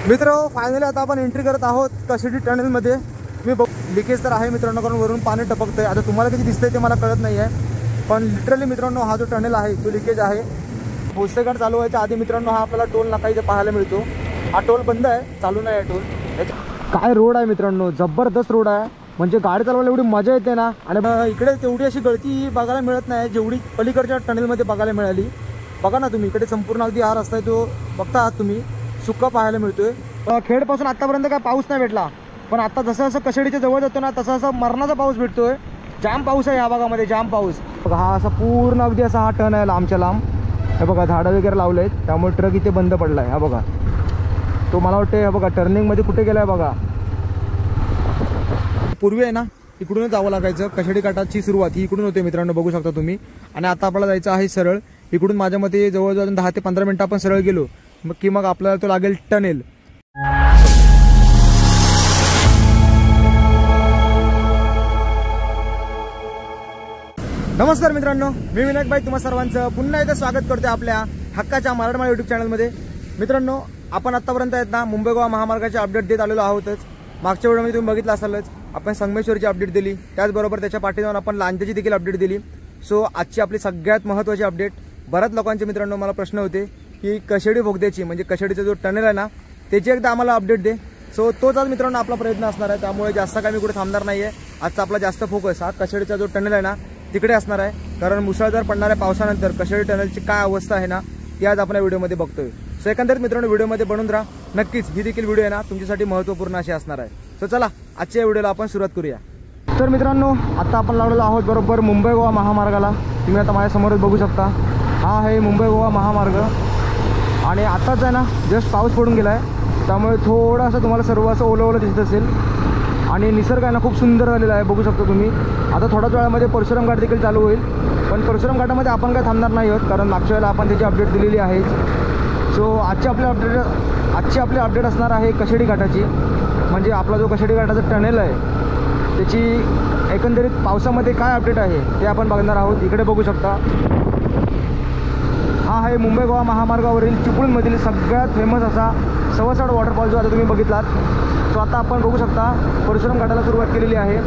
मित्र फायनली आता आपण एंट्री करत आहोत कशेडी टनेलमध्ये। मी लिकेज तर आहे मित्रांनो, कारण वरून पाणी टपकतंय। आता तुम्हाला किती दिसतंय ते मला कळत नाही आहे, पण लिटरली मित्रांनो हा जो टनेल आहे तो लिकेज आहे। भोसेघाट चालू व्हायच्या आधी मित्रांनो हा आपल्याला टोल नाका इथे पाहायला मिळतो। हा टोल बंद आहे, चालू नाही आहे टोल। काय रोड आहे मित्रांनो, जबरदस्त रोड आहे, म्हणजे गाडी चालवायला एवढी मजा येते ना। आणि इकडे तेवढी अशी गळती बघायला मिळत नाही जेवढी पलीकडच्या टनेलमध्ये बघायला मिळाली। बघा ना तुम्ही, इकडे संपूर्ण अगदी हा रस्ता आहे तो बघता आहात तुम्ही, सुक्का पाहायला मिळतोय। खेडपासून आतापर्यंत काय पाऊस नाही भेटला, पण आता जसं जसं कशेडीच्या जवळ जातो ना तसं असं मरणाचा पाऊस भेटतोय। जाम पाऊस आहे या भागामध्ये, जाम पाऊस। बघा हा असा पूर्ण अगदी असा हा टर्न आहे लांबच्या लांब। हे बघा झाडं वगैरे लावले आहेत, त्यामुळे ट्रक इथे बंद पडला आहे। हा बघा तो, मला वाटते हे बघा टर्निंगमध्ये कुठे गेला आहे बघा। पूर्वी आहे ना इकडूनच जावं लागायचं, कशेडी घाटाची सुरुवात ही इकडून होते मित्रांनो, बघू शकता तुम्ही। आणि आता आपल्याला जायचं आहे सरळ इकडून। माझ्या मते जवळजवळ 10 ते 15 मिनिटं आपण सरळ गेलो की मग आपल्याला तो लागेल टनेल। नमस्कार मित्रांनो, मी विनायक भाई तुम्हा सर्वांचं पुन्हा एकदा स्वागत करते आपल्या हक्काच्या मराठमाळा यूट्यूब चॅनलमध्ये। मित्रांनो आपण आतापर्यंत आहेत ना मुंबई गोवा महामार्गाचे अपडेट देत आलेलो आहोतच। मागच्या व्हिडिओमध्ये तुम्ही बघितलं असालच, आपण संगमेश्वरची अपडेट दिली, त्याचबरोबर त्याच्या पाठी जाऊन आपण लांजाची देखील अपडेट दिली। सो आजची आपली सगळ्यात महत्त्वाची अपडेट, बऱ्याच लोकांचे मित्रांनो मला प्रश्न होते की कशेडी बोगद्याची म्हणजे कशेडीचा जो टनेल आहे ना त्याची एकदा आम्हाला अपडेट दे। सो तोच आज मित्रांनो आपला प्रयत्न असणार आहे, त्यामुळे जास्त काही मी कुठे थांबणार नाही आहे। आजचा आपला जास्त फोकस हा कशेडीचा जो टनेल आहे ना तिकडे असणार आहे, कारण मुसळधार पडणाऱ्या पावसानंतर कशेडी टनेलची काय अवस्था आहे ना ती आज आपण या व्हिडिओमध्ये बघतोय। सो एकंदरीत मित्रांनो व्हिडिओमध्ये बनून राहा, नक्कीच ही देखील व्हिडिओ आहे ना तुमच्यासाठी महत्त्वपूर्ण अशी असणार आहे। सो चला आजच्या व्हिडिओला आपण सुरुवात करूया। तर मित्रांनो आता आपण लावलेलो आहोत बरोबर मुंबई गोवा महामार्गाला। तुम्ही आता माझ्यासमोरच बघू शकता, हा आहे मुंबई गोवा महामार्ग। आणि आताच आहे ना जस्ट पाऊस पडून गेला आहे, त्यामुळे थोडंसं तुम्हाला सर्व असं ओलं ओलं दिसत असेल। आणि निसर्ग आहे ना खूप सुंदर झालेला आहे, बघू शकता तुम्ही। आता थोड्याच वेळामध्ये परशुराम घाट देखील चालू होईल, पण परशुराम घाटामध्ये आपण काय थांबणार नाही आहोत, कारण मागच्या वेळेला आपण त्याची अपडेट दिलेली आहे। सो आजची आपली अपडेट असणार आहे कशेडी घाटाची, म्हणजे आपला जो कशेडी घाटाचा टनेल आहे त्याची एकंदरीत पावसामध्ये काय अपडेट आहे ते आपण बघणार आहोत। इकडे बघू शकता, हा आहे मुंबई गोवा महामार्गावरील चिपळूणमधील सगळ्यात फेमस असा सवसाड वॉटरफॉल जो आता तुम्ही बघितलात। सो आता आपण बघू शकता परशुराम घाटाला सुरुवात केलेली आहे।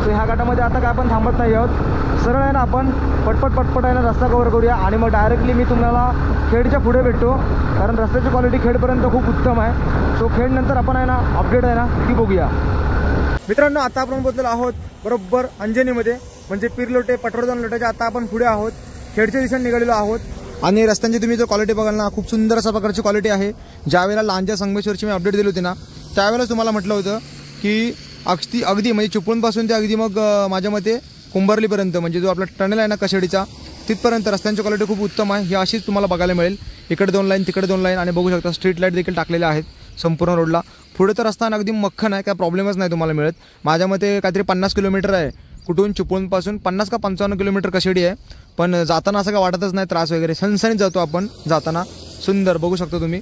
सो ह्या घाटामध्ये आता काय आपण थांबत नाही आहोत, सरळ आहे ना आपण पटपट आहे ना रस्ता कव्हर करूया आणि मग डायरेक्टली मी तुम्हाला खेडच्या पुढे भेटतो, कारण रस्त्याची क्वालिटी खेडपर्यंत खूप उत्तम आहे। सो खेडनंतर आपण आहे ना अपडेट आहे ना ती बघूया। मित्रांनो आता आपण बोललेलो आहोत बरोबर अंजनीमध्ये, म्हणजे पिरलोटे पटवर्धन लोट्याच्या आता आपण पुढे आहोत, खेडच्या दिशेने निघालेलो आहोत। आणि रस्त्यांची तुम्ही जो क्वालिटी बघाल ना खूप सुंदर अशा प्रकारची क्वालिटी आहे। ज्यावेळेला लांजा संगमेश्वरची मी अपडेट दिली होती ना त्यावेळेला तुम्हाला म्हटलं होतं की अगदी म्हणजे चिपळूणपासून ते अगदी मग माझ्या मते कुंभारलीपर्यंत म्हणजे जो आपला टनेल आहे ना कशेडीचा तिथपर्यंत रस्त्यांची क्वालिटी खूप उत्तम आहे। ही अशीच तुम्हाला बघायला मिळेल, इकडे 2 लाईन तिकडे 2 लाईन, आणि बघू शकता स्ट्रीट लाईट देखील टाकलेल्या आहेत संपूर्ण रोडला। पुढे तर रस्ता अगदी मख्खन आहे, काय प्रॉब्लेमच नाही तुम्हाला मिळत। माझ्या मते काहीतरी 50 किलोमीटर आहे कुठून चिपळूणपासून, 50 का 55 किलोमीटर कशेडी आहे, पण जाताना असं काय वाटतच नाही त्रास वगैरे, सणसणीत जातो आपण जाताना, सुंदर बघू शकता तुम्ही।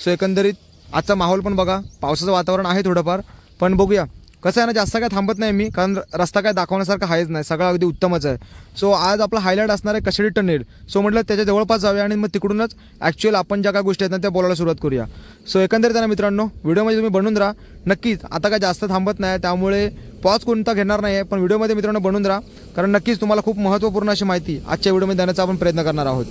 सो एकंदरीत आजचा माहोल पण बघा, पावसाचं वातावरण आहे थोडंफार, पण बघूया कसं आहे ना जास्त काय थांबत नाही मी, कारण रस्ता काय दाखवण्यासारखा आहेच नाही, सगळं अगदी उत्तमच आहे। सो आज आपला हायलाईट असणार आहे कशेडी टनेल। सो म्हटलं त्याच्या जवळपास जाऊया आणि मग तिकडूनच ॲक्च्युअल आपण ज्या काय गोष्टी आहेत ना त्या बोलायला सुरुवात करूया। सो एकंदरीत ना मित्रांनो व्हिडिओमध्ये तुम्ही बनून राहा, नक्कीच आता काय जास्त थांबत नाही त्यामुळे पॉज कोणता घेणार नाही आहे, पण व्हिडिओमध्ये मित्रांनो बनून राहा, कारण नक्कीच तुम्हाला खूप महत्त्वपूर्ण अशी माहिती आजच्या व्हिडिओमध्ये देण्याचा आपण प्रयत्न करणार आहोत।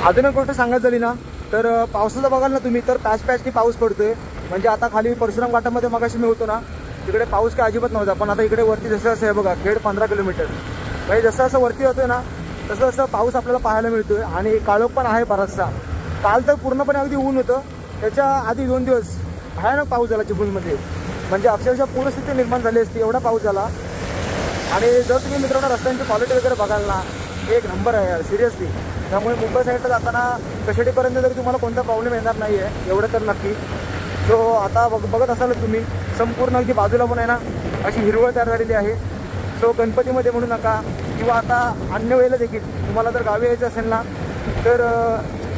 अजून एक गोष्ट सांगायचं झाली ना तर पावसाचं बघाल ना तुम्ही तर पॅचनी पाऊस पडतोय, म्हणजे आता खाली परशुराम घाटामध्ये मगाशी मी होतो ना तिकडे पाऊस काय अजिबात नव्हता, पण आता इकडे वरती जसं असं आहे बघा खेड 15 किलोमीटर, म्हणजे जसं असं वरती होतोय ना तसं असं पाऊस आपल्याला पाहायला मिळतोय। आणि काळोख पण आहे बराचसा, काल तर पूर्णपणे अगदी ऊन होतं, त्याच्या आधी 2 दिवस भयानक पाऊस झाला चिपळूणमध्ये, म्हणजे अक्षरशः पूरस्थिती निर्माण झाली असती एवढा पाऊस झाला। आणि जर तुम्ही मित्रांनो रस्त्यांची क्वालिटी वगैरे बघाल ना एक नंबर आहे यार सिरियसली, त्यामुळे मुंबई साईडला जाताना कशेडीपर्यंत तरी तुम्हाला कोणता प्रॉब्लेम येणार नाही आहे एवढं तर नक्की। सो आता बघत असाल तुम्ही संपूर्ण अगदी बाजूला पण आहे ना अशी हिरवळ तयार झालेली आहे। सो गणपतीमध्ये म्हणू नका किंवा आता अन्य वेळेला देखील तुम्हाला जर गावी यायचं असेल ना तर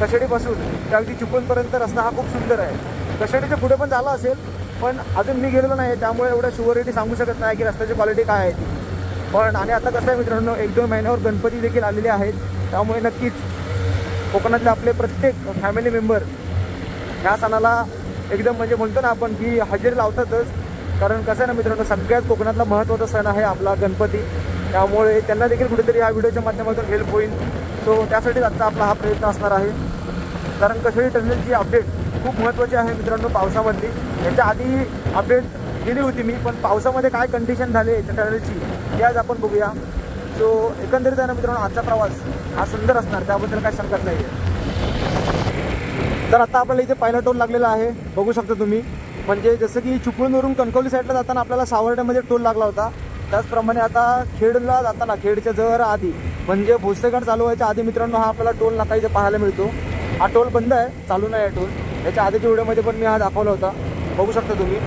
कशेडीपासून ते अगदी चिपळूणपर्यंत रस्ता हा खूप सुंदर आहे। कशेडीच्या पुढे पण झाला असेल, पण अजून मी गेलेलो नाही त्यामुळे एवढं शुअरिटी सांगू शकत नाही की रस्त्याची क्वालिटी काय आहे ती, पण आणि आता कसं आहे मित्रांनो 1-2 महिन्यावर गणपती देखील आलेले आहेत, त्यामुळे नक्कीच कोकणातले आपले प्रत्येक फॅमिली मेंबर ह्या सणाला एकदम म्हणजे म्हणतो ना आपण की हजेरी लावतातच. कारण कसं आहे ना मित्रांनो, सगळ्यात कोकणातला महत्त्वाचा सण आहे आपला गणपती, त्यामुळे त्यांना देखील कुठेतरी ह्या व्हिडिओच्या माध्यमातून हेल्प होईल. सो त्यासाठीच आजचा आपला हा प्रयत्न असणार आहे. कारण कशेळी टनेलची अपडेट खूप महत्त्वाची आहे मित्रांनो पावसामधली. याच्या आधी अपडेट दिली होती मी, पण पावसामध्ये काय कंडिशन झाली त्या टनेलची ते आज आपण बघूया. सो एकंदरीत आहे ना मित्रांनो, आजचा प्रवास हा सुंदर असणार, त्याबद्दल काय शंकाच नाही आहे. तर आता आपल्याला इथे पहिला टोल लागलेला आहे, बघू शकता तुम्ही. म्हणजे जसं की चिपळूणवरून कणकवली साईडला जाताना आपल्याला सावर्ड्यामध्ये टोल लागला होता, त्याचप्रमाणे आता खेडला जाताना खेडच्या जवळ आधी म्हणजे भोसेघाट चालू व्हायच्या आधी मित्रांनो हा आपल्याला टोल नाका इथे पाहायला मिळतो. हा टोल बंद आहे, चालू नाही आहे टोल. याच्या आधीच्या व्हिडिओमध्ये पण मी हा दाखवला होता, बघू शकता तुम्ही.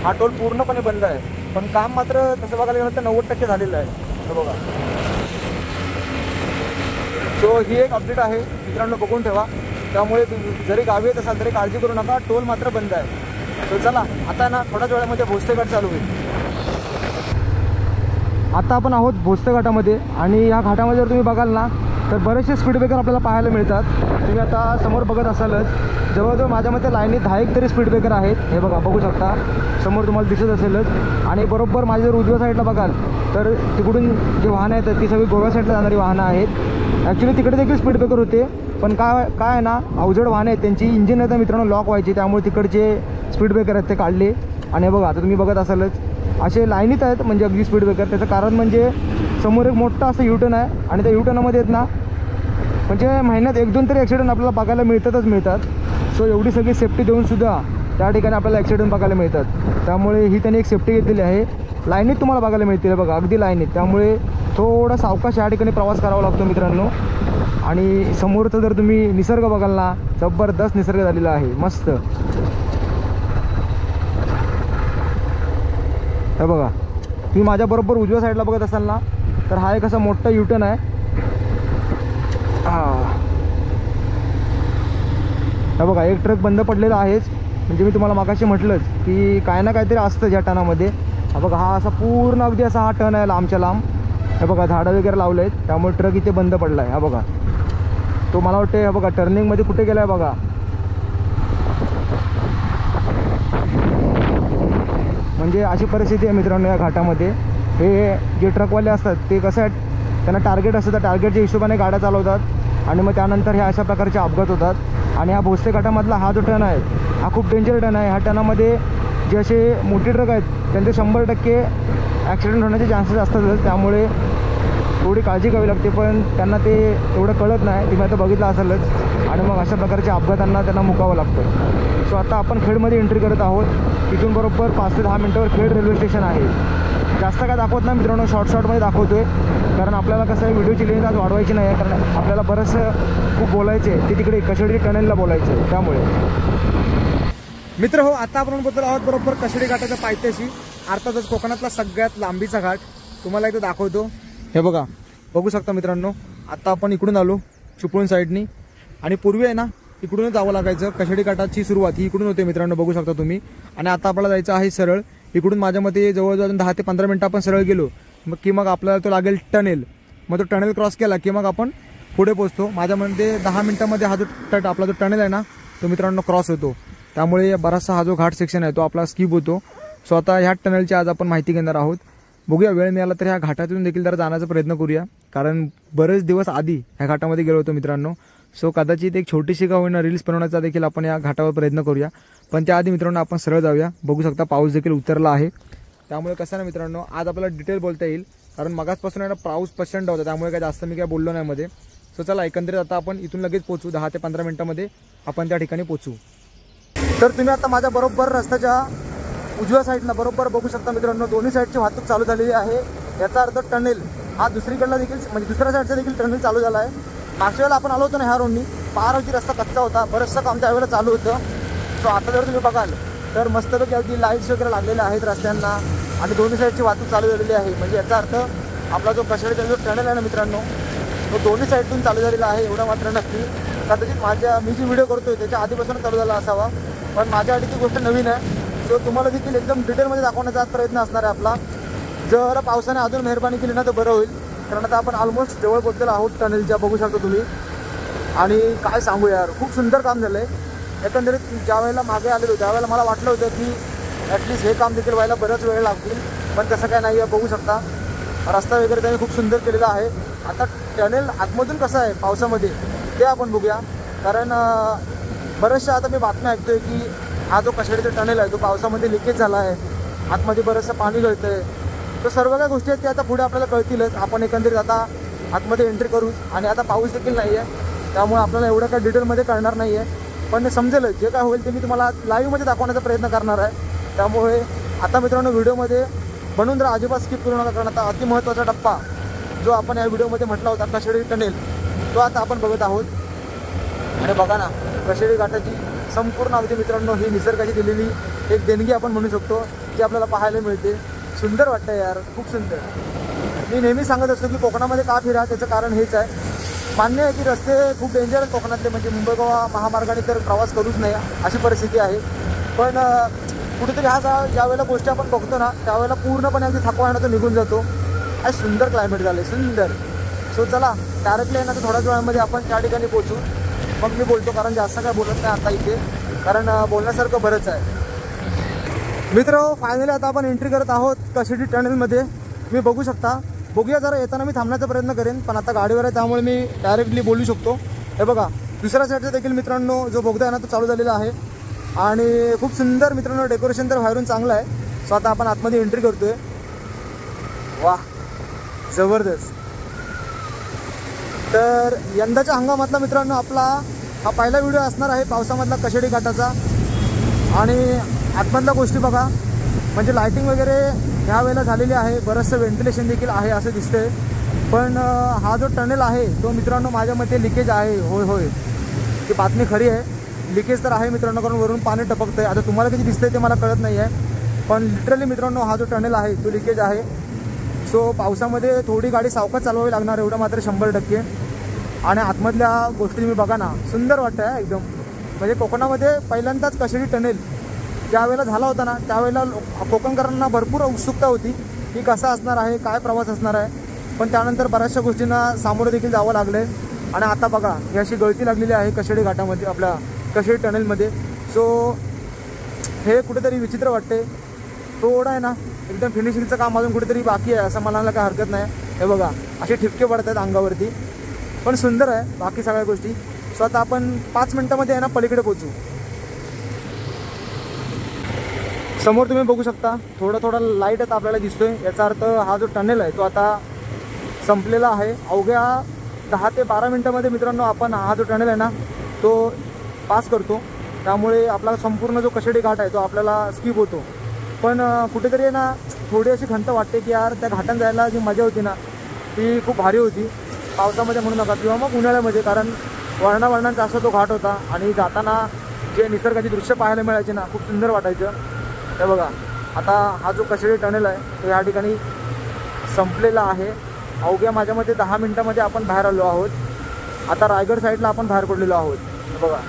हा टोल पूर्णपणे बंद आहे, पण काम मात्र तसं बघायला गेलं तर 90% झालेलं आहे, हे बघा. सो ही एक अपडेट आहे मित्रांनो, बघून ठेवा. त्यामुळे जरी गावी येत असाल तरी काळजी करू नका, टोल मात्र बंद आहे. सो चला आता ना थोड्याच वेळामध्ये भोसते चालू होईल. आता आपण आहोत भोसते घाटामध्ये, आणि या घाटामध्ये जर तुम्ही बघाल ना तर बरेचसे स्पीड ब्रेकर आपल्याला पाहायला मिळतात. तुम्ही आता समोर बघत असालच, जवळजवळ माझ्या मते लाईनीत 10 तरी स्पीड ब्रेकर आहेत, हे बघा बघू शकता. समोर तुम्हाला दिसत असेलच. आणि बरोबर माझ्या जर उजव्या साईडला बघाल तर तिकडून जी वाहनं आहेत ती सगळी गोव्या साईडला जाणारी वाहनं आहेत. ॲक्च्युली तिकडे देखील स्पीड ब्रेकर होते, पण काय आहे ना, अवजड वाहनं आहेत त्यांची इंजिन आहे तर मित्रांनो लॉक व्हायची, त्यामुळे तिकडचे स्पीड ब्रेकर आहेत ते काढले. आणि बघा आता तुम्ही बघत असालच असे लाईनीत आहेत म्हणजे अगदी स्पीड ब्रेकर. त्याचं कारण म्हणजे समोर एक मोठं असं युटर्न आहे, आणि त्या युटर्नमध्ये आहेत ना म्हणजे महिन्यात 1-2 तरी ॲक्सिडेंट आपल्याला बघायला मिळतात. सो एवढी सगळी सेफ्टी देऊनसुद्धा त्या ठिकाणी आपल्याला ॲक्सिडेंट बघायला मिळतात. त्यामुळे ही त्यांनी एक सेफ्टी घेतलेली आहे. लाईनीत तुम्हाला बघायला मिळतील बघा, अगदी लाईनीत. त्यामुळे थोडा सावकाश या ठिकाणी प्रवास करावा लागतो मित्रांनो. आणि समोरचं जर तुम्ही निसर्ग बघाल ना, जबरदस्त निसर्ग झालेला आहे, मस्त. हे बघा, तुम्ही माझ्याबरोबर उजव्या साईडला बघत असाल ना तर हा एक असा मोठा युटर्न आहे. हे बघा एक ट्रक बंद पडलेला आहेच, म्हणजे मी तुम्हाला मागाशी म्हटलंच की काय ना काहीतरी असतं या टनामध्ये. हा बघा, हा असा पूर्ण अगदी असा हा टन आहे लांबच्या लांब. हे बघा झाडं वगैरे लावले आहेत, त्यामुळे ट्रक इथे बंद पडला आहे. हा बघा तो मला वाटते, हे बघा टर्निंगमध्ये कुठे गेला आहे बघा. म्हणजे अशी परिस्थिती आहे मित्रांनो या घाटामध्ये. हे जे ट्रकवाले असतात ते कसं आहे, त्यांना टार्गेट असतं, त्या टार्गेटच्या हिशोबाने गाड्या चालवतात, आणि मग त्यानंतर ह्या अशा प्रकारचे अपघात होतात. आणि हा भोसते घाटामधला हा जो टन आहे हा खूप डेंजर टन आहे. ह्या टनामध्ये जे असे मोठे ट्रक आहेत त्यांचे 100% ॲक्सिडेंट होण्याचे चान्सेस असतातच, त्यामुळे थोडी काळजी घ्यावी लागते. पण त्यांना ते एवढं कळत नाही, तुम्ही आता बघितलं असेलच. आणि मग अशा प्रकारच्या अपघातांना त्यांना मुकावं लागतं. सो आता आपण खेडमध्ये एंट्री करत आहोत. तिथून बरोबर 5 ते 10 मिनटावर खेड रेल्वे स्टेशन आहे. जास्त काय दाखवत नाही मित्रांनो, शॉर्टमध्ये दाखवतो आहे. कारण आपल्याला कसं आहे, व्हिडिओची लेंथ आज वाढवायची नाही आहे, कारण आपल्याला बरंचसं खूप बोलायचं आहे, ते तिकडे कशेळी टनेलला बोलायचं आहे. त्यामुळे मित्र हो, आता आपण बोलतो आहोत बरोबर कशेळी घाटाच्या पायथ्याशी, अर्थातच कोकणातला सगळ्यात लांबीचा घाट. तुम्हाला इथं दाखवतो, हे बघा बघू शकता मित्रांनो. आता आपण इकडून आलो चिपळूण साईडनी, आणि पूर्वी आहे ना इकडूनच जावं लागायचं. कशेळी घाटाची सुरुवात ही इकडून होते मित्रांनो, बघू शकता तुम्ही. आणि आता आपल्याला जायचं आहे सरळ इकडून. माझ्या मते जवळजवळ 10 ते 15 मिनटं आपण सरळ गेलो की मग आपल्याला तो लागेल टनेल. मग तो टनेल क्रॉस केला की मग आपण पुढे पोहोचतो. माझ्या मते 10 मिनटामध्ये हा जो आपला जो टनेल आहे ना तो मित्रांनो क्रॉस होतो. त्यामुळे बराचसा हा जो घाट सेक्शन आहे तो आपला स्किप होतो. सो आता ह्या टनेलची आज आपण माहिती घेणार आहोत. बघूया वेळ मिळाला तर ह्या घाटातून देखील जरा जाण्याचा प्रयत्न करूया, कारण बरेच दिवस आधी ह्या घाटामध्ये गेलो होतो मित्रांनो. सो कदाचित एक छोटीशी का होईना रील्स बनवण्याचा देखील आपण या घाटावर प्रयत्न करूया. पण त्याआधी मित्रांनो आपण सरळ जाऊया. बघू शकता पाऊस देखील उतरला आहे, त्यामुळे कसं ना मित्रांनो आज आपल्याला डिटेल बोलता येईल, कारण मगाचपासून आहे ना पाऊस प्रचंड होता, त्यामुळे काय जास्त मी काय बोललो नाही मध्ये. सो चला एकंदरीत आता आपण इथून लगेच पोहोचू. 10 ते 15 मिनिटांमध्ये आपण त्या ठिकाणी पोहोचू. तर तुम्ही आता माझ्या बरोबर रस्त्याच्या उजव्या साईडला बरोबर बघू शकता मित्रांनो, दोन्ही साईडची वाहतूक चालू झालेली आहे. याचा अर्थ टनेल हा दुसरीकडला देखील म्हणजे दुसऱ्या साईडचा देखील टनेल चालू झाला आहे. मागच्या वेळेला आपण आलो होतो ना ह्या रोडनी, पार अगदी रस्ता कच्चा होता, बरंचसं काम त्यावेळेला चालू होतं. सो आता जर तुम्ही बघाल तर मस्तपैकी अगदी लाईट्स वगैरे लागलेल्या आहेत रस्त्यांना, आणि दोन्ही साईडची वाहतूक चालू झालेली आहे. म्हणजे याचा अर्थ आपला जो कशेळीचा जो टनेल आहे ना मित्रांनो तो दोन्ही साईडतून चालू झालेला आहे, एवढा मात्र नक्की. कदाचित मी जी व्हिडिओ करतोय त्याच्या आधीपासून चालू झाला असावा, पण माझ्यासाठी ती गोष्ट नवीन आहे. सो तुम्हाला देखील एकदम डिटेलमध्ये दाखवण्याचा प्रयत्न असणार आहे आपला. जर पावसाने अजून मेहरबानी केली ना तर बरं होईल, कारण आता आपण ऑलमोस्ट जवळ पोहोचलेलो आहोत टनेलच्या, बघू शकता तुम्ही. आणि काय सांगू यार, खूप सुंदर काम झालं आहे. एकंदरीत ज्या वेळेला मागे आलेलो त्यावेळेला मला वाटलं होतं की ॲटलिस्ट हे काम देखील व्हायला बराच वेळ लागतील, पण तसं काय नाही आहे. बघू शकता रस्ता वगैरे त्यांनी खूप सुंदर केलेला आहे. आता टनेल आतमधून कसं आहे पावसामध्ये ते आपण बघूया. कारण बऱ्याचशा आता मी बातम्या ऐकतोय की हा जो कशाडीचा टनेल आहे तो पावसामध्ये लिकेज झाला आहे, आतमध्ये बरंचसं पाणी गळतं आहे. तर सर्व काय गोष्टी आहेत ते आता पुढे आपल्याला कळतीलच. आपण एकंदरीत आता आतमध्ये एंट्री करू आणि आता पाऊस देखील नाही आहे, त्यामुळे आपल्याला एवढं काय डिटेलमध्ये कळणार नाही आहे, पण समजेल जे काय होईल ते मी तुम्हाला लाईव्हमध्ये दाखवण्याचा प्रयत्न करणार आहे. त्यामुळे आता मित्रांनो व्हिडिओमध्ये बनून जर अजिबात स्किप करू नका, कारण आता अतिमहत्त्वाचा टप्पा जो आपण या व्हिडिओमध्ये म्हटला होता कशेडी टनेल तो आता आपण बघत आहोत. आणि बघा ना कशेडी घाटाची संपूर्ण अवधी मित्रांनो ही निसर्गाची दिलेली एक देणगी आपण म्हणू शकतो, जी आपल्याला पाहायला मिळते. सुंदर वाटतं यार, खूप सुंदर. मी नेहमी सांगत असतो की कोकणामध्ये का फिरा, त्याचं कारण हेच आहे. मान्य आहे की रस्ते खूप डेंजर आहेत कोकणातले, म्हणजे मुंबई गोवा महामार्गाने तर प्रवास करूच नाही अशी परिस्थिती आहे. पण कुठेतरी हा ज्या वेळेला गोष्टी आपण बघतो ना त्यावेळेला पूर्णपणे अगदी थकवा येणं तो निघून जातो. आज सुंदर क्लायमेट झालं आहे, सुंदर. सो चला डायरेक्टली आहे ना तर थोड्याच वेळामध्ये आपण त्या ठिकाणी पोहोचू. मग मी बोलतो, कारण जास्त काय बोलत नाही आता इथे, कारण बोलण्यासारखं बरंच आहे. मित्र फायनली आता आपण एंट्री करत आहोत कशेडी टनेलमध्ये. मी बघू शकता, बघूया जरा येताना मी थांबण्याचा प्रयत्न करेन, पण आता गाडीवर आहे त्यामुळे मी डायरेक्टली बोलू शकतो. हे बघा दुसऱ्या साईडचा देखील मित्रांनो जो बोगदा आहे ना तो चालू झालेला आहे आणि खूप सुंदर मित्रांनो डेकोरेशन तर बाहेरून चांगलं आहे. सो आता आपण आतमध्ये एंट्री करतोय. वा जबरदस्त. तर यंदाच्या हंगामातला मित्रांनो आपला हा पहिला व्हिडिओ असणार आहे पावसामधला कशेडी घाटाचा. आणि आतमधल्या गोष्टी बघा, म्हणजे लायटिंग वगैरे ह्या वेळेला झालेली आहे, बरंचसं व्हेंटिलेशन देखील आहे असं दिसतंय. पण हा जो टनेल आहे तो मित्रांनो माझ्या मते लिकेज आहे. होय होय ती बातमी खरी आहे, लिकेज तर आहे मित्रांनो, कारण वरून पाणी टपकतं आहे. आता तुम्हाला किती दिसतंय ते मला कळत नाही आहे, पण लिटरली मित्रांनो हा जो टनेल आहे तो लिकेज आहे. सो पावसामध्ये थोडी गाडी सावकाश चालवावी लागणार एवढं मात्र 100%. आणि आतमधल्या गोष्टी तुम्ही बघा ना, सुंदर वाटतं आहे एकदम. म्हणजे कोकणामध्ये पहिल्यांदाच कशेडी टनेल ज्यावेळेला झाला होता ना त्यावेळेला कोकणकरांना भरपूर उत्सुकता होती की कसा असणार आहे, काय प्रवास असणार आहे. पण त्यानंतर बऱ्याचशा गोष्टींना सामोरं देखील जावं लागलं आहे. आणि आता बघा ही अशी गळती लागलेली आहे कशेडी घाटामध्ये, आपल्या कशेडी टनेलमध्ये. सो हे कुठेतरी विचित्र वाटते. थोडं आहे ना एकदम फिनिशिंगचं काम अजून कुठेतरी बाकी आहे असं म्हणायला काय हरकत नाही. हे बघा असे ठिपके पडत आहेत अंगावरती, पण सुंदर आहे बाकी सगळ्या गोष्टी. सो आता आपण 5 मिनटामध्ये आहे ना पलीकडे पोचू. समोर तुम्ही बघू शकता थोडा थोडा लाईट आता आपल्याला दिसतोय, याचा अर्थ हा जो टनेल आहे तो आता संपलेला आहे. अवघ्या 10 ते 12 मिनटामध्ये मित्रांनो आपण हा जो टनेल आहे ना तो पास करतो. त्यामुळे आपला संपूर्ण जो कशेडी घाट आहे तो आपल्याला स्किप होतो. पण कुठेतरी आहे ना थोडी अशी खंत वाटते की यार त्या घाटात जायला जी मजा होती ना ती खूप भारी होती. पावसामध्ये म्हणू नका किंवा मग उन्हाळ्यामध्ये, कारण वर्णावर्णांचा असा तो घाट होता आणि जाताना जे निसर्गाची दृश्य पाहायला मिळायचे ना खूप सुंदर वाटायचं. हे बघा आता हा जो कशेडी टनेल आहे तो या ठिकाणी संपलेला आहे. अवघ्या माझ्या मते 10 मिनटामध्ये आपण बाहेर आलो आहोत. आता रायगड साईडला आपण बाहेर पडलेलो आहोत. हे बघा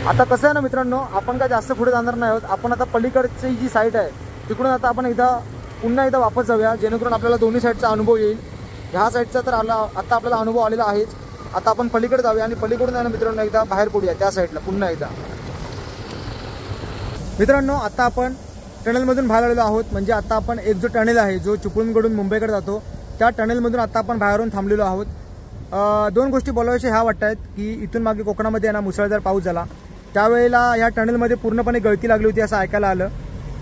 आता कसं आहे ना मित्रांनो, आपण काय जास्त पुढे जाणार नाही आहोत. आपण आता पलीकडची जी साईड आहे तिकडून आता आपण पुन्हा एकदा वापस जाऊया, जेणेकरून आपल्याला दोन्ही साईडचा अनुभव येईल. ह्या साईडचा तर आता आपल्याला अनुभव आलेला आहेच. आता आपण पलीकडे जाऊया आणि पलीकडून आहे ना मित्रांनो एकदा बाहेर पडूया त्या साईडला पुन्हा एकदा. मित्रांनो आता आपण टनेलमधून बाहेर आलेलो आहोत. म्हणजे आता आपण एक जो टनेल आहे जो चिपळूणकडून मुंबईकडे जातो त्या टनेलमधून आता आपण बाहेरून थांबलेलो आहोत. 2 गोष्टी बोलायच्या ह्या वाटत आहेत की इथून मागे कोकणामध्ये ना मुसळधार पाऊस झाला त्यावेळेला या टनेलमध्ये पूर्णपणे गळती लागली होती असं ऐकायला आलं.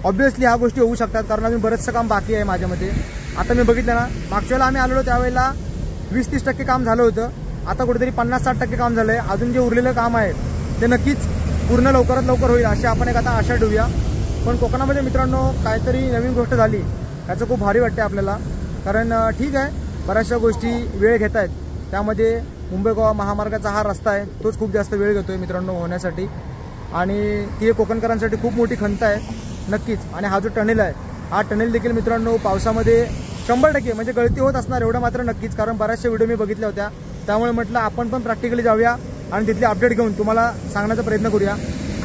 ऑब्व्हियसली ह्या गोष्टी होऊ शकतात, कारण अजून बरंचसं काम बाकी आहे माझ्यामध्ये. आता मी बघितलं ना मागच्या वेळेला आम्ही आलेलो त्यावेळेला 20-30% काम झालं होतं, आता कुठेतरी 50-60% काम झालं आहे. अजून जे उरलेलं काम आहे ते नक्कीच पूर्ण लवकरात लवकर होईल अशी आपण एक आता आशा ठेवूया. पण कोकणामध्ये मित्रांनो काहीतरी नवीन गोष्ट झाली याचं खूप भारी वाटते आपल्याला. कारण ठीक आहे बऱ्याचशा गोष्टी वेळ घेत आहेत, त्यामध्ये मुंबई गोवा महामार्गाचा हा रस्ता आहे तोच खूप जास्त वेळ घेतो आहे मित्रांनो होण्यासाठी. आणि ती कोकणकरांसाठी खूप मोठी खंत आहे नक्कीच. आणि हा जो टनेल आहे हा टनेल देखील मित्रांनो पावसामध्ये 100% म्हणजे गळती होत असणार एवढं मात्र नक्कीच, कारण बऱ्याचशा व्हिडिओ मी बघितल्या होत्या. त्यामुळे म्हटलं आपण पण प्रॅक्टिकली जाऊया आणि तिथली अपडेट घेऊन तुम्हाला सांगण्याचा प्रयत्न करूया.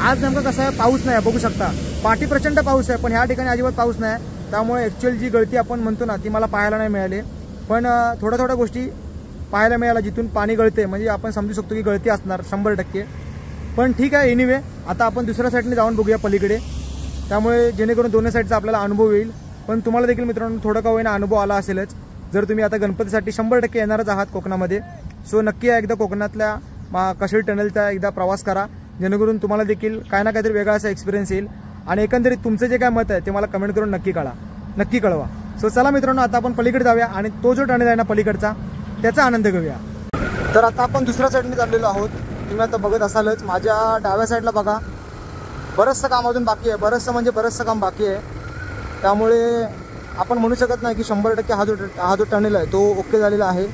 आज नेमकं कसं आहे, पाऊस नाही आहे बघू शकता. पाठी प्रचंड पाऊस आहे पण ह्या ठिकाणी अजिबात पाऊस नाही. त्यामुळे ॲक्च्युअल जी गळती आपण म्हणतो ना ती मला पाहायला नाही मिळाली, पण थोड्या थोड्या गोष्टी पाहायला मिळाला जिथून पाणी गळते, म्हणजे आपण समजू शकतो की गळती असणार 100%. पण ठीक आहे, एनिवे आता आपण दुसऱ्या साईडने जाऊन बघूया पलीकडे, त्यामुळे जेणेकरून दोन्ही साईडचा आपल्याला अनुभव येईल. पण तुम्हाला देखील मित्रांनो थोडं का होईना अनुभव आला असेलच, जर तुम्ही आता गणपतीसाठी 100% येणारच आहात कोकणामध्ये. सो नक्की एकदा कोकणातल्या कशेडी टनेलचा एकदा प्रवास करा, जेणेकरून तुम्हाला देखील काय ना काहीतरी वेगळा असा एक्सपिरियन्स येईल. आणि एकंदरीत तुमचं जे काय मत आहे ते मला कमेंट करून नक्की कळवा. सो चला मित्रांनो, आता आपण पलीकडे जाऊया आणि तो जो टनेल आहे ना पलीकडचा, त्याचा आनंद घेऊया. तर आता आपण दुसऱ्या साईडने चाललेलो आहोत. तुम्ही आता बघत असालच माझ्या डाव्या साईडला बघा, बरंचसं काम अजून बाकी आहे, बरंचसं काम बाकी आहे. त्यामुळे आपण म्हणू शकत नाही की 100% हा जो टनेल आहे तो ओके झालेला आहे.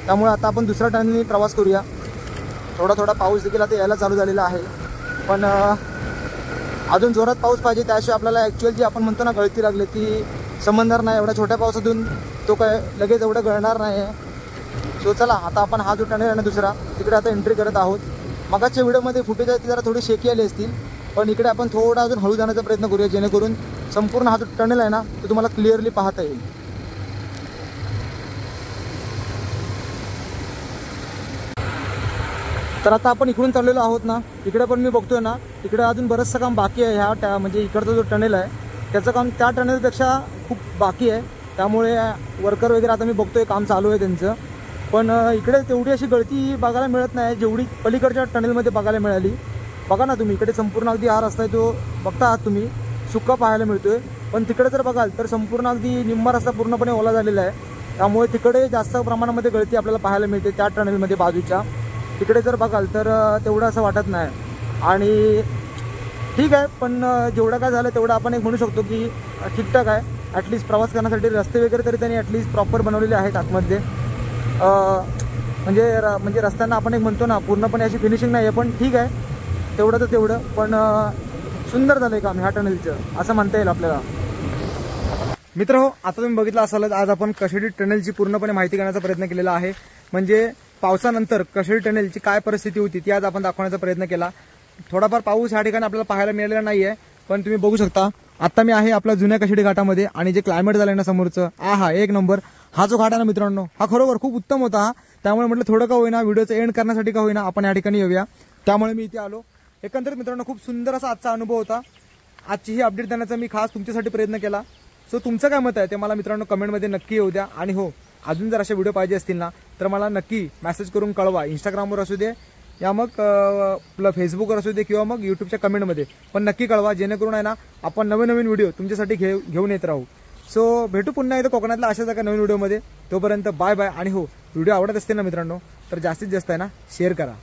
त्यामुळे आता आपण दुसऱ्या टनेलने प्रवास करूया. थोडा पाऊस देखील आता यायला चालू झालेला आहे, पण अजून जोरात पाऊस पाहिजे, त्याशिवाय आपल्याला ॲक्च्युअल जी आपण म्हणतो ना गळती लागली ती समजणार नाही. एवढ्या छोट्या पावसातून तो काय लगेच एवढं गळणार नाही आहे. सो चला, आता आपण हा जो टनेल आहे ना दुसरा, तिकडे आता एंट्री करत आहोत. मगाच्या व्हिडिओमध्ये फुटेज आहे ती जरा थोडी शेकी आली असतील, पण इकडे आपण थोडा अजून हळू जाण्याचा प्रयत्न करूया, जेणेकरून संपूर्ण हा जो टनेल आहे ना तो तुम्हाला क्लिअरली पाहता येईल. तर आता आपण इकडून चाललेलो आहोत ना, इकडे पण मी बघतोय ना तिकडे अजून बरंचसं काम बाकी आहे. ह्या म्हणजे इकडचा जो टनेल आहे त्याचं काम त्या टनेलपेक्षा खूप बाकी आहे. त्यामुळे वर्कर वगैरे आता मी बघतोय काम चालू आहे त्यांचं, पण इकडे तेवढी अशी गळती बघायला मिळत नाही जेवढी पलीकडच्या टनेलमध्ये बघायला मिळाली. बघा ना तुम्ही, इकडे संपूर्ण अगदी हा रस्ता आहे तो बघता आहात तुम्ही, सुक्का पाहायला मिळतोय. पण तिकडे जर बघाल तर संपूर्ण अगदी निम्मा रस्ता पूर्णपणे ओला झालेला आहे. त्यामुळे तिकडे जास्त प्रमाणामध्ये गळती आपल्याला पाहायला मिळते त्या टनेलमध्ये बाजूच्या. तिकडे जर बघाल तर तेवढं असं वाटत नाही. आणि ठीक आहे, पण जेवढं काय झालं तेवढं आपण एक म्हणू शकतो की ठीकठाक आहे. ॲटलिस्ट प्रवास करण्यासाठी रस्ते वगैरे तरी त्यांनी ॲटलिस्ट प्रॉपर बनवलेले आहेत आतमध्ये. म्हणजे रस्त्यांना आपण एक म्हणतो ना पूर्णपणे अशी फिनिशिंग नाही आहे, पण ठीक आहे तेवढं तर तेवढं. पण सुंदर झालं आहे काम ह्या टनेलचं असं म्हणता येईल आपल्याला. मित्रहो, आता तुम्ही बघितलं असालच आज आपण कशेडी टनेलची पूर्णपणे माहिती करण्याचा प्रयत्न केलेला आहे. म्हणजे पावसानंतर कशेडी टनेलची काय परिस्थिती होती ती आज आपण दाखवण्याचा प्रयत्न केला. थोडाफार पाऊस ह्या ठिकाणी आपल्याला पाहायला मिळालेला नाही आहे, पण तुम्ही बघू शकता आता मी आहे आपल्या जुन्या कशेडी घाटामध्ये, आणि जे क्लायमेट झालं ना समोरचं, एक नंबर. हा जो घाट आहे ना मित्रांनो, हा खरोखर खूप उत्तम होता. त्यामुळे म्हटलं थोडं का होईना व्हिडिओचं एंड करण्यासाठी का होईना आपण या ठिकाणी येऊया, त्यामुळे मी इथे आलो. एकंदरीत मित्रांनो खूप सुंदर असा आजचा अनुभव होता. आजची ही अपडेट देण्याचा मी खास तुमच्यासाठी प्रयत्न केला. सो तुमचं काय मत आहे ते मला मित्रांनो कमेंटमध्ये नक्की येऊ द्या. आणि हो, अजून जर असे व्हिडिओ पाहिजे असतील ना तर मला नक्की मेसेज करून कळवा. इंस्टाग्रामवर असू दे या मग आपलं फेसबुकवर असू दे किंवा मग यूट्यूबच्या कमेंटमध्ये पण नक्की कळवा, जेणेकरून आहे ना आपण नवीन व्हिडिओ तुमच्यासाठी घेऊन येत राहू. सो भेटू पुन्हा एकदा कोकणातल्या अशाच एका नवीन व्हिडिओमध्ये. तोपर्यंत बाय बाय. आणि हो, व्हिडिओ आवडत असतील ना मित्रांनो तर जास्तीत जास्त आहे ना शेअर करा.